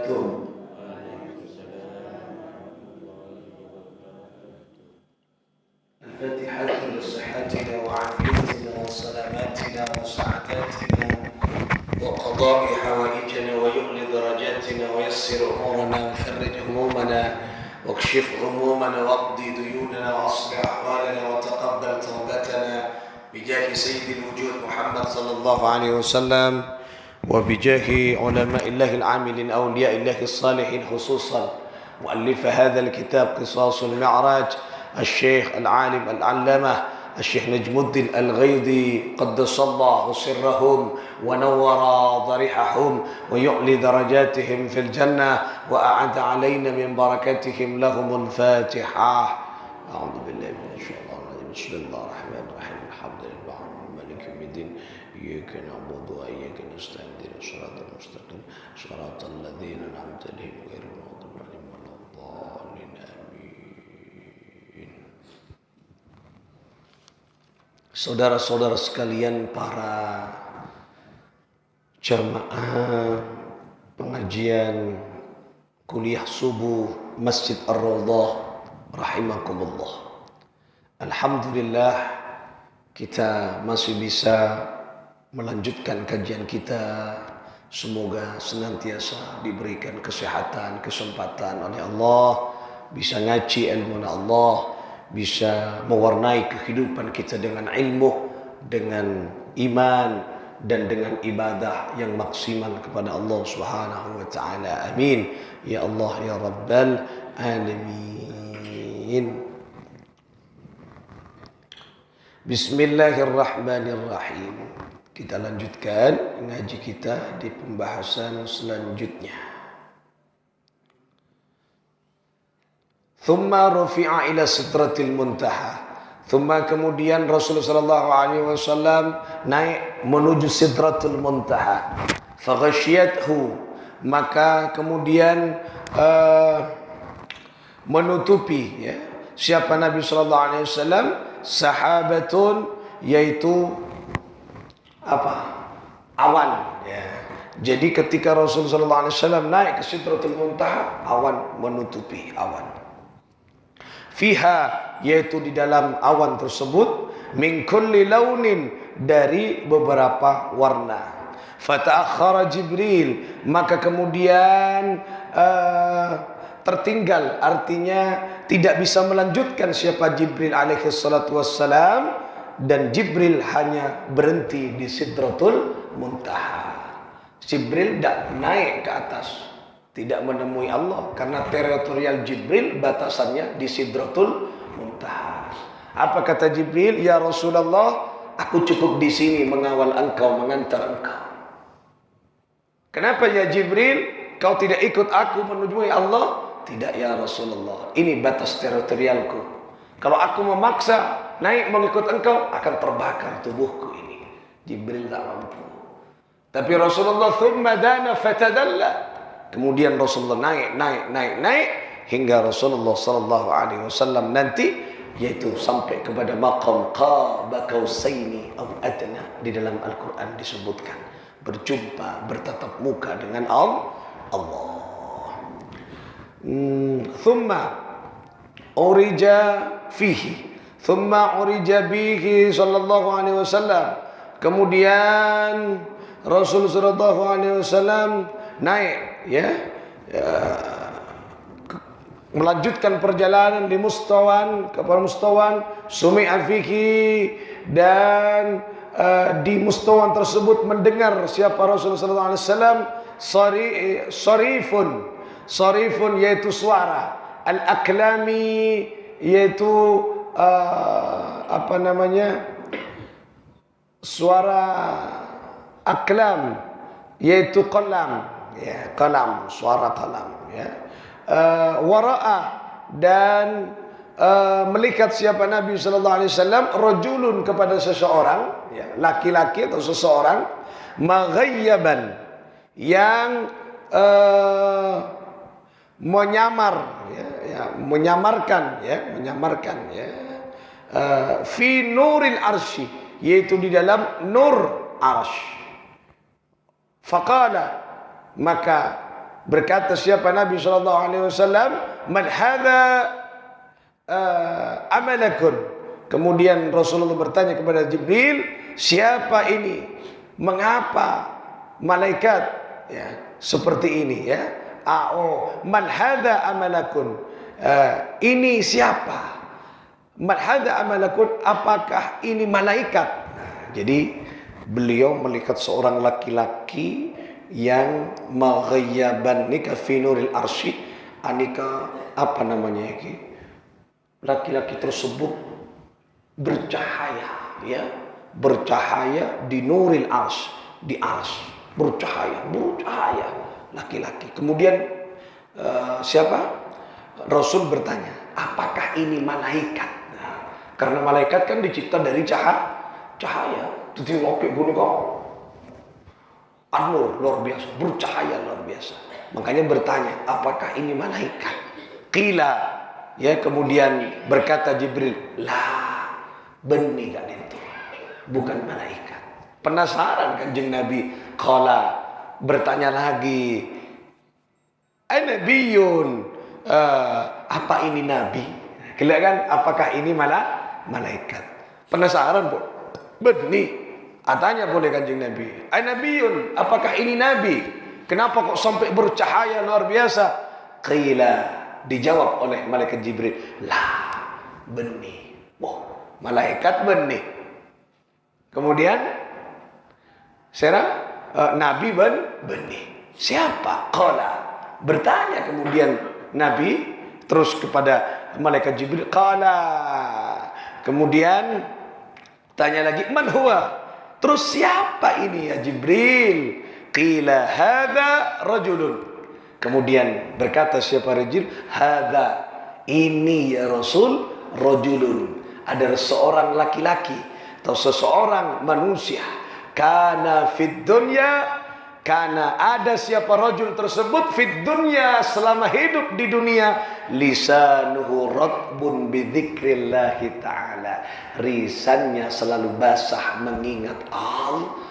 wabarakatuh. الفاتحة لصحتنا وعافيتنا وسلاماتنا وسعادتنا وقضاء حوائجنا ويعلي درجاتنا ويسر أمورنا وفرج همومنا واكشف غمومنا واقضي ديوننا وأصلح أحوالنا وتقبل توبتنا بجاه سيد الوجود محمد صلى الله عليه وسلم وبجاه علماء الله العاملين أولياء الله الصالحين خصوصا مؤلف هذا الكتاب قصاص المعراج الشيخ العالم العلامة الشيخ نجم الدين الغيضي قدس الله سرهم ونور ضريحهم ويعلي درجاتهم في الجنة وأعد علينا من بركتهم لهم الفاتحة. أعوذ بالله من الشيطان الرجيم. بسم الله الرحمن الرحيم. الحمد لله مالك يوم الدين إياك نعبد وإياك نستعين اهدنا الصراط المستقيم صراط الذين أنعمت عليهم غير المغضوب عليهم ولا الضالين آمين. Saudara-saudara sekalian, para jamaah pengajian kuliah subuh Masjid Ar-Raudhah rahimakumullah. Alhamdulillah kita masih bisa melanjutkan kajian kita. Semoga senantiasa diberikan kesehatan, kesempatan oleh Allah, bisa ngaji ilmu Allah, bisa mewarnai kehidupan kita dengan ilmu, dengan iman, dan dengan ibadah yang maksimal kepada Allah Subhanahu wa taala. Amin ya Allah ya rabbal alamin. Bismillahirrahmanirrahim. Kita lanjutkan ngaji kita di pembahasan selanjutnya. Thumma rufi'a ila sidratil muntaha. Thumma kemudian Rasulullah sallallahu alaihi wasallam naik menuju sidratul muntaha. Faghashiyathu, maka kemudian menutupi ya, siapa Nabi sallallahu alaihi wasallam, sahabatun, yaitu apa? Awan ya. Jadi ketika Rasulullah sallallahu alaihi wasallam naik ke sidratul muntaha, awan menutupi awan. Fiha, yaitu di dalam awan tersebut, min kulli launin, dari beberapa warna. Fata'akhara Jibril, maka kemudian tertinggal, artinya tidak bisa melanjutkan siapa Jibril alaihi salatu wassalam, dan Jibril hanya berhenti di Sidratul Muntaha. Jibril tidak naik ke atas, tidak menemui Allah, karena teritorial Jibril batasannya di Sidratul Muntaha. Apa kata Jibril? Ya Rasulullah, aku cukup di sini mengawal engkau, mengantar engkau. Kenapa ya Jibril, kau tidak ikut aku menemui Allah? Tidak ya Rasulullah, ini batas teritorialku. Kalau aku memaksa naik mengikut engkau, akan terbakar tubuhku ini. Jibril tak mampu. Tapi Rasulullah thumma dana fatadalla. Kemudian Rasulullah naik hingga Rasulullah sallallahu alaihi wasallam nanti, yaitu sampai kepada maqam qaba qausaini aw adna. Di dalam Al-Qur'an disebutkan berjumpa, bertatap muka dengan Allah. Thumma urija fihi, thumma urija bihi sallallahu alaihi wasallam. Kemudian Rasul sallallahu alaihi wasallam naik ya, melanjutkan perjalanan di mustawan, kepada mustawan sumi'a fihi, dan di mustawan tersebut mendengar siapa Rasulullah sallallahu alaihi wasallam, sarifun yaitu suara, al-aklami yaitu suara aklam, yaitu qalam ya, qalam, suara qalam ya. Wara'a, dan melihat siapa Nabi sallallahu alaihi wasallam, rajulun, kepada seseorang ya, laki-laki atau seseorang, maghayyaban, yang menyamarkan ya, fi nuril arsy, yaitu di dalam nur arsy. Faqala, maka Berkata siapa Nabi SAW, man hadza amalakun. Kemudian Rasulullah bertanya kepada Jibril, siapa ini? Mengapa malaikat ya seperti ini ya? Man hadza amalakun. Ini siapa? Man hadza amalakun, apakah ini malaikat? Nah, jadi beliau melihat seorang laki-laki yang maghayyaban nika fi nuril arsy, anika apa namanya iki? Laki-laki tersebut bercahaya ya, bercahaya di nuril arsy, di arsy, bercahaya laki-laki. Kemudian siapa? Rasul bertanya, apakah ini malaikat? Nah, karena malaikat kan dicipta dari cahaya. Jadi ngopi gini kok. Anur luar biasa, bercahaya luar biasa. Makanya bertanya, apakah ini malaikat? Qila, ya, kemudian berkata Jibril, lah, benih kan itu, bukan malaikat. Penasaran Kanjeng Nabi, qala, bertanya lagi, anabiyun, apa ini nabi? Gila kan? Apakah ini malaikat? Penasaran bu, benih. Tanya boleh Kanjeng Nabi, nabiyun, apakah ini nabi? Kenapa kok sampai bercahaya luar biasa? Qila, dijawab oleh malaikat Jibril, lah, benih. Wah, malaikat benih. Kemudian nabi benih. Siapa? Qala, bertanya kemudian Nabi terus kepada malaikat Jibril, qala. Kemudian tanya lagi, man huwa? Terus siapa ini ya Jibril? Qila hadza rajulun. Kemudian berkata siapa Rajul? Hadza, ini ya Rasul, rajulun, adalah seorang laki-laki atau seseorang manusia. Kana fid dunya, karena ada siapa rajul tersebut fid dunya, selama hidup di dunia, lisanuhu ratbun bi dzikrillahi ta'ala, lisannya selalu basah mengingat Allah.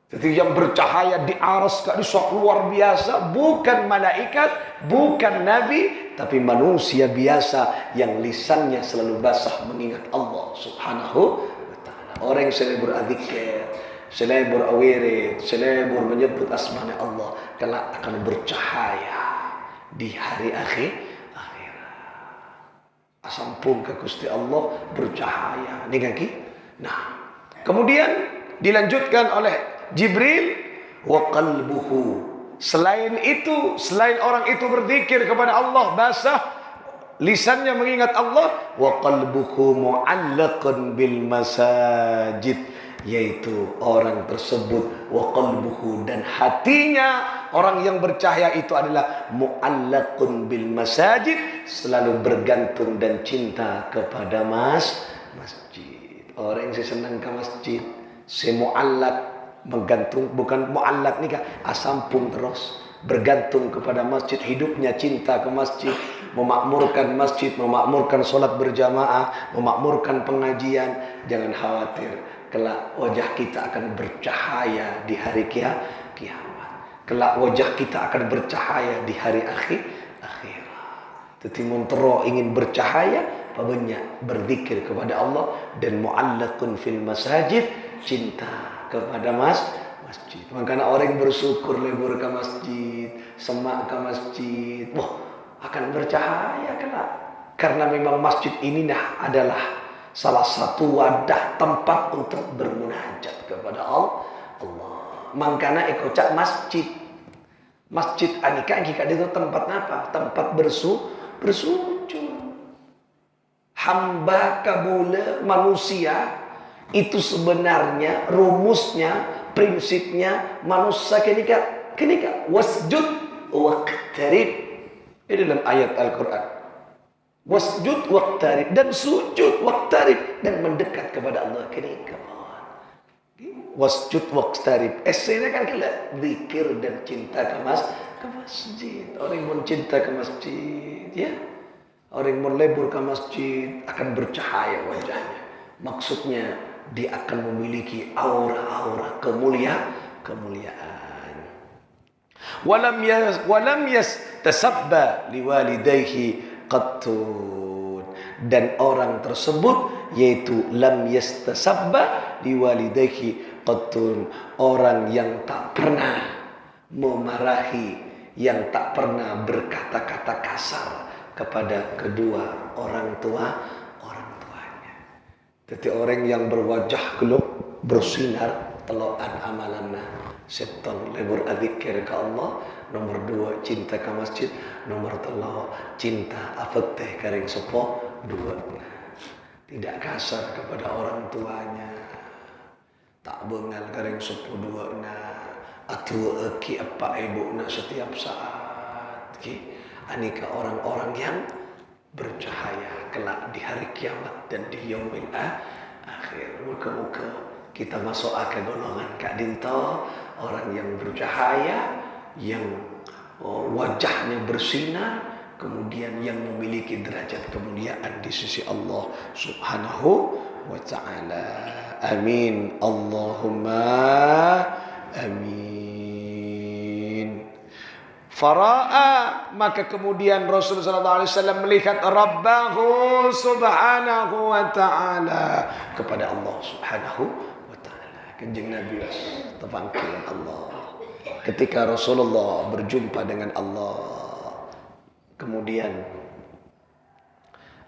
Jadi yang bercahaya di aras kadisok luar biasa, bukan malaikat, bukan nabi, tapi manusia biasa yang lisannya selalu basah mengingat Allah subhanahu wa ta'ala. Orang yang selalu berzikir, selalu berwirid, selalu menyebut asma Allah, kelak akan bercahaya di hari akhirat. Asampun ke Gusti Allah bercahaya. Ini kaki. Nah, kemudian dilanjutkan oleh Jibril, wa qalbuhu. Selain itu, selain orang itu berzikir kepada Allah, basah lisannya mengingat Allah, wa qalbuhu mu'allaqun bil masajid, yaitu orang tersebut wa qalbuhu, dan hatinya orang yang bercahaya itu adalah mu'allaqun bil masajid, selalu bergantung dan cinta kepada masjid. Orang yang senang ke masjid, si mu'allaq, menggantung, bukan mu'allaq nikah, asampung terus bergantung kepada masjid, hidupnya cinta ke masjid, memakmurkan masjid, memakmurkan sholat berjamaah, memakmurkan pengajian. Jangan khawatir, kelak wajah kita akan bercahaya di hari kiamat. Kelak wajah kita akan bercahaya di hari akhirat. Jadi montero ingin bercahaya, banyak berzikir kepada Allah, dan mu'allaqun fil masajid, cinta kepada masjid. Makanya orang yang bersyukur lebur ke masjid, semak ke masjid, wah, akan bercahaya kelak. Karena memang masjid ini adalah salah satu wadah tempat untuk bermunajat kepada Allah. Makanya ekocak masjid. Masjid anika itu tempat apa? Tempat bersujud. Hamba kabula manusia itu sebenarnya rumusnya, prinsipnya manusia kenika wasjud waqtarib. Ini dalam ayat Al-Quran. Wasjud waqtarib, dan sujud waqtarib, dan mendekat kepada Allah kenika. Wasjud waqtarib. Esnya kan kira zikir dan cinta ke masjid. Orang yang mencinta ke masjid, ya. Orang yang melebur ke masjid akan bercahaya wajahnya. Maksudnya dia akan memiliki aura-aura kemuliaan. walam yastasabba liwalidayhi qattun. Dan orang tersebut yaitu lam yastasabba liwalidayhi qattun, orang yang tak pernah memarahi, yang tak pernah berkata-kata kasar kepada kedua orang tuanya. Jadi orang yang berwajah gelap bersinar telokan amalanna seton lebur adzikir ka Allah. Nomor 2 cinta ke masjid. Nomor 3 cinta afeteh karing sepo dua. Tidak kasar kepada orang tuanya, tak bengal karing sepo dua atu eki apa ibu setiap saat ki. Anika orang-orang yang bercahaya kelak di hari kiamat dan di yaumil akhir. Muka-muka kita masuk ke golongan Kak Dinto, orang yang bercahaya, yang wajahnya bersinar, kemudian yang memiliki derajat kemuliaan di sisi Allah Subhanahu wa ta'ala. Amin. Allahumma amin. Fara'a, maka kemudian Rasulullah SAW melihat Rabbahu Subhanahu wa ta'ala, kepada Allah Subhanahu wa ta'ala. Kanjeng Nabi terpanggil Allah. Ketika Rasulullah berjumpa dengan Allah, kemudian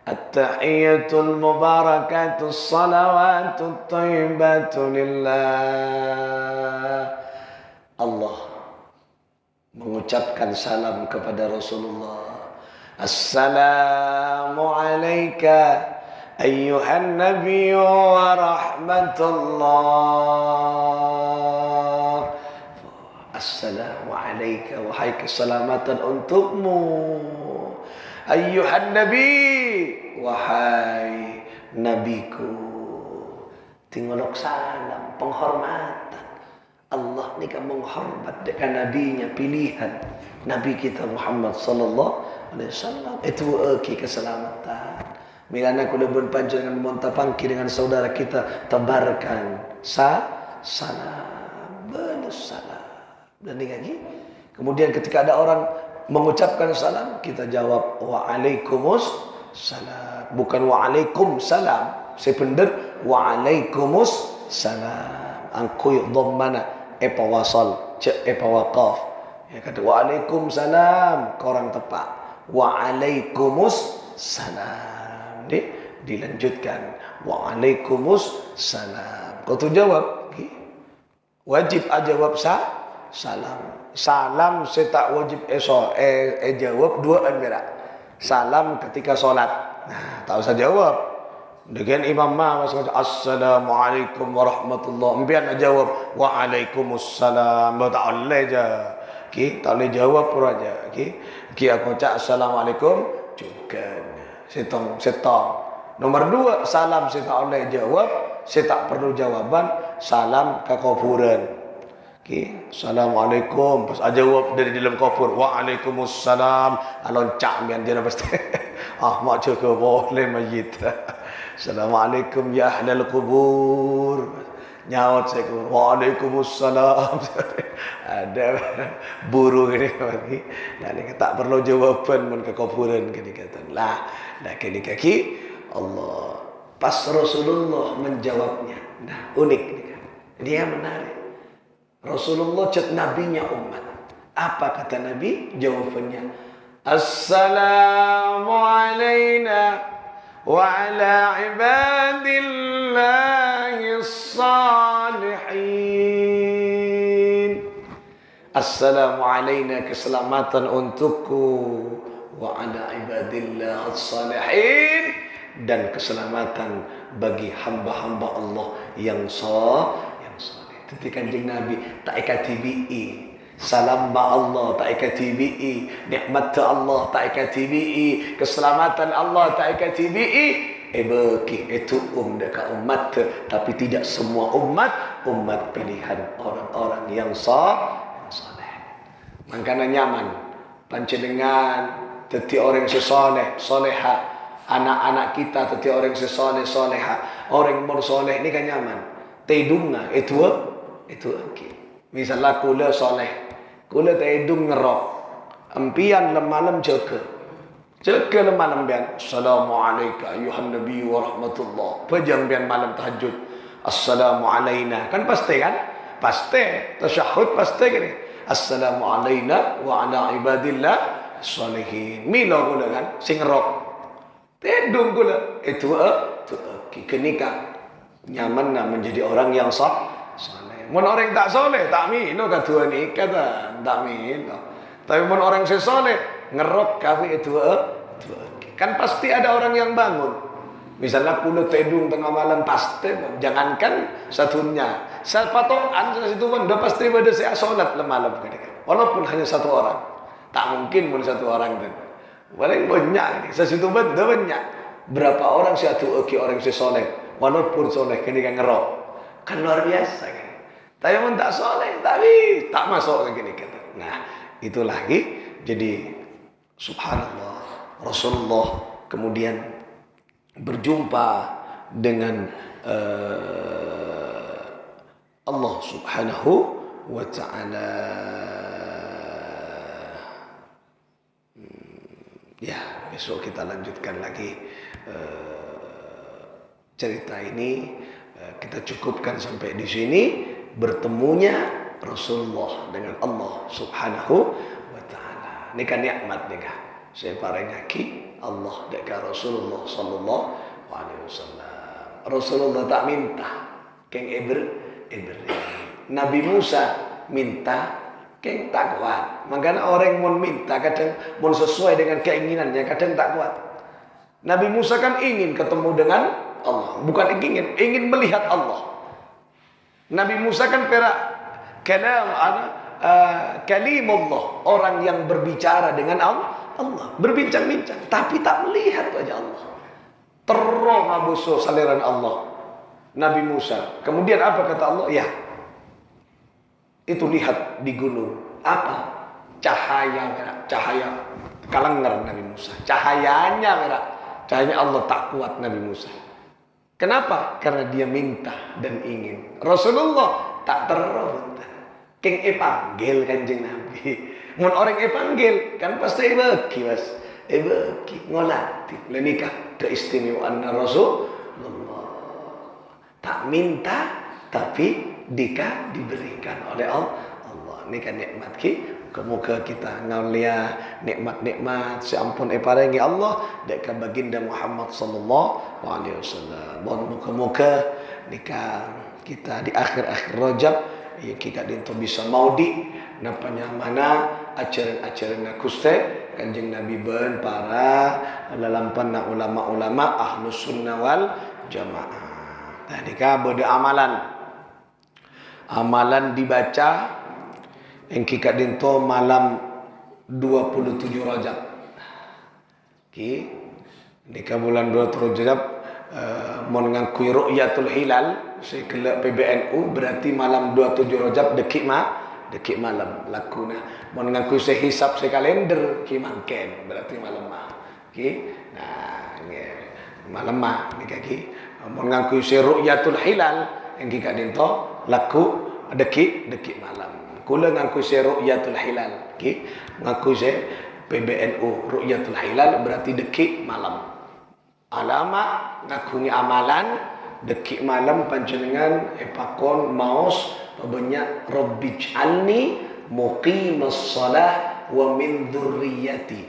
at-tahiyatul mubarakatus salawatut thayyibatu lillah. Allah mengucapkan salam kepada Rasulullah. Assalamu alayka ayyuhan nabiyyu wa rahmatullah. Assalamu alayka, wahai keselamatan untukmu. Ayyuhan nabi, wahai nabiku. Tinggalok salam, penghormatan. Allah ni kan menghormat dengan nabinya pilihan, Nabi kita Muhammad sallallahu alaihi wasallam. Itu keselamatan. Milana kula pun panjenengan monta pangki dengan saudara kita, tabarkan salam, balas salam. Dan lagi, kemudian ketika ada orang mengucapkan salam, kita jawab waalaikumsalam, bukan waalaikumsalam. Saya benar waalaikumsalam. Angkuy dhammana epa wasal cek epa waqaf. Ya kata waalaikumsalam, korang tepat. Waalaikumsalam. Dilanjutkan waalaikumsalam. Kau tu jawab, wajib aja jawab salam. Salam saya tak wajib jawab duaan berak. Salam ketika solat. Nah, tak usah jawab. Dengan imam masuk assalamualaikum warahmatullahi, biar nak jawab waalaikumsalam, tak boleh je. Okey, tak boleh jawab pun aja. Okey, aku cak assalamualaikum juga. Setong. Nomor 2, salam saya tak boleh jawab, saya tak perlu jawaban, salam ke kuburan. Okey, assalamualaikum, pas jawab dari dalam kubur waalaikumsalam, loncak biar dia pasti. Mak cakap boleh mayit. Assalamualaikum ya ahlal kubur. Nyaut saya kubur. Waalaikumsalam. Ada buru gini lagi. Nah, ni tak perlu jawapan mun ke kuburan gini kata. Lah, dah kini kaki Allah. Pas Rasulullah menjawabnya. Nah, unik ni kan. Dia menarik. Rasulullah cet nabinya umat. Apa kata Nabi? Jawabannya Assalamu alayna wa ala ibadillahi salihin. Assalamu alayna, keselamatan untukku, wa ala ibadillahi salihin, dan keselamatan bagi hamba-hamba Allah yang saleh. Itu kanjeng Nabi tak ikatibi. Salam ba Allah tak ikatibi. Nikmat Allah tak ikatibi. Keselamatan Allah tak ikatibi. Bagi itu dekat umat, tapi tidak semua umat pilihan orang-orang yang saleh. Makanya nyaman panjenengan dadi orang sesoleh, soleha. Anak-anak kita dadi orang sesoleh, soleha. Orang yang soleh ni kan nyaman. Tidunga itu okey. Misalnya kula soleh, kula taidung ngerok empian lemalam jaga lemalam bian assalamualaikum ayuhan nabi wa rahmatullah pejam bian malam tahajud assalamu alaina kan pasti tasyahud pasti kan assalamu alaina wa ala ibadillah sholihin milo kula kan sing ngerok taidung kula itu kenikah nyaman nak menjadi orang yang soleh. Mun orang tak soleh, tak milo kadua ni kata, tak milo. Tapi mun orang soleh ngerok kafe itu kan pasti ada orang yang bangun. Misalnya pulau tedung tengah malam pasti, jangankan satunya, sepatokan situ pun dah pasti pada saya solat malam walaupun hanya satu orang, tak mungkin pun satu orang tu. Paling banyak ni, sesitu pun dah banyak. Berapa orang satu orang soleh, walaupun soleh kini kan ngerok, kan luar biasa kan. Tapi pun tak soleh, tapi tak masuk ke gini kata. Nah, itu lagi. Jadi subhanallah, Rasulullah kemudian berjumpa dengan Allah Subhanahu wa taala. Ya, besok kita lanjutkan lagi cerita ini. Kita cukupkan sampai di sini. Bertemunya Rasulullah dengan Allah Subhanahu wa taala. Ini kan nikmat nih kah. Saya parengaki Allah dekat Rasulullah sallallahu alaihi wasallam. Rasulullah tak minta keng Nabi Musa minta keng tak kuat. Makanya orang mau minta kadang mau sesuai dengan keinginannya kadang tak kuat. Nabi Musa kan ingin ketemu dengan Allah, bukan ingin melihat Allah. Nabi Musa kan perak kalimullah, orang yang berbicara dengan Allah, berbincang-bincang, tapi tak melihat wajah Allah. Terong abuso saliran Allah Nabi Musa. Kemudian apa kata Allah? Ya, itu lihat di gunung. Apa? Cahaya merah, cahaya kalengar Nabi Musa. Cahayanya merah, cahayanya Allah tak kuat Nabi Musa. Kenapa? Karena dia minta dan ingin. Rasulullah tak terus. Keng panggil kanjeng Nabi. Mun orang panggil kan pasti beki mas. Beki ngolati. Lenikah keistimewaan Rasulullah. Tak minta tapi diberikan oleh Allah. Ini kan nikmat ki. Kemuka kita ngaulia nikmat-nikmat seampun parengi Allah dekat baginda Muhammad sallallahu alaihi wasallam. Bon muka-muka nikah kita di akhir-akhir Rajab ya kita dinto bisa maudi napanya mana ajaran-ajaran Gusti Kanjeng Nabi ben para lalampan ulama-ulama Ahlus Sunnah wal Jamaah. Tadi ka bode amalan dibaca yang kita dinto malam 27 Rajab. Di bulan 27 Rajab mau ngakui ru'yatul hilal sekala PBNU berarti malam 27 Rajab dekik malam lakuna. Mau ngakui sehisap sekalender ki mangken berarti malam mah. Nah, malam mah ni kaki. Mau ngakui ru'yatul hilal yang kita dinto laku dekik malam. Kula ngaku saya ru'yatul hilal. Ngaku saya PBNU ru'yatul hilal berarti dekik malam. Alama ngaku amalan dekik malam panjenengan epakon maos banyak rabbij'alni muqimas shalah wa min dzurriyyati.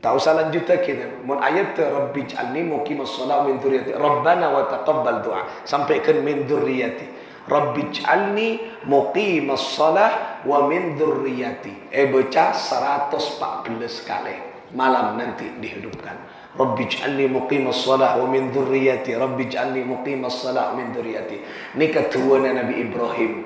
Tak usah lanjut kita. Mun ayat rabbij'alni muqimas shalah wa min dzurriyyati. Rabbana wa taqabbal du'a. Sampaikan min dzurriyyati. Rabbij'alni muqimas shalah wa min dzurriyyati. Baca 114 kali malam nanti dihidupkan. Rabbij'alni muqimas shalah wa min dzurriyyati. Rabbij'alni muqimas shalah wa min dzurriyyati. Ni ketuanya Nabi Ibrahim.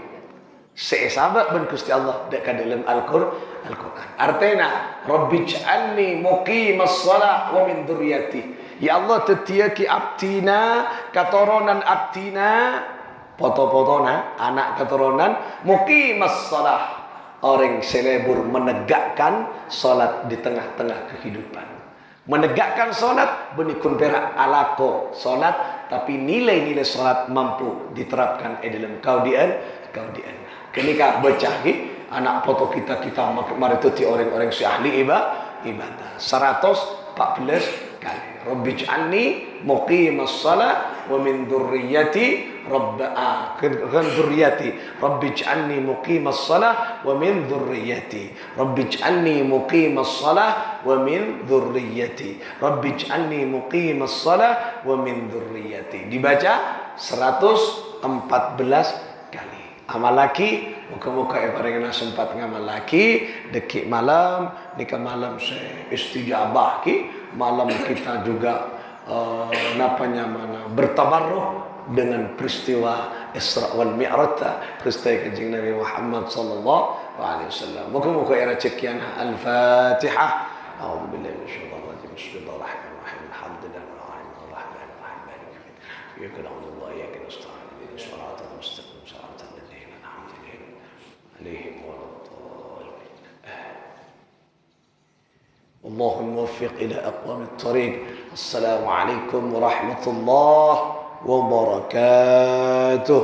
Sahabat ben Gusti Allah dekat dalam Al-Qur'an. Artinya Rabbij'alni muqimas shalah wa min dzurriyyati. Ya Allah tetiaki abdina katurunan abdina foto-fotona anak keturunan muqimas shalah orang selebur menegakkan salat di tengah-tengah kehidupan. Menegakkan salat benikun perak alako salat tapi nilai-nilai salat mampu diterapkan dalam kaudian. Kenika baca anak foto kita mari itu orang-orang si ahli ibadah 114 kali. Rabbij'alni muqimas shalah wa min dzurriyyati Rabbij'alni muqimas shalah wa min dzurriyyati Rabbij'alni muqimas shalah wa min dzurriyyati Rabbij'alni muqimas shalah wa min dzurriyyati. Dibaca 114 kali. Amal lagi, muka-muka ibaratnya sempat ngamal lagi, dekik malam, nikah malam saya istijabah ki, malam kita juga bertabarruh dengan peristiwa Isra wal Mi'raj, peristiwa kanjeng Nabi Muhammad sallallahu alaihi wasallam. Muka-muka era cekian Al-Fatihah. A'udzu billahi minasyaitonir rajim. Bismillahirrahmanirrahim. Alhamdulillahirabbil alamin. Iyyaka na'budu wa iyyaka nasta'in. Ihdinas siratal mustaqim. Siratal ladzina an'amta 'alaihim waladdallin. Wallahu muwaffiq ila aqwamit thariq. Assalamu alaikum warahmatullahi wabarakatuh.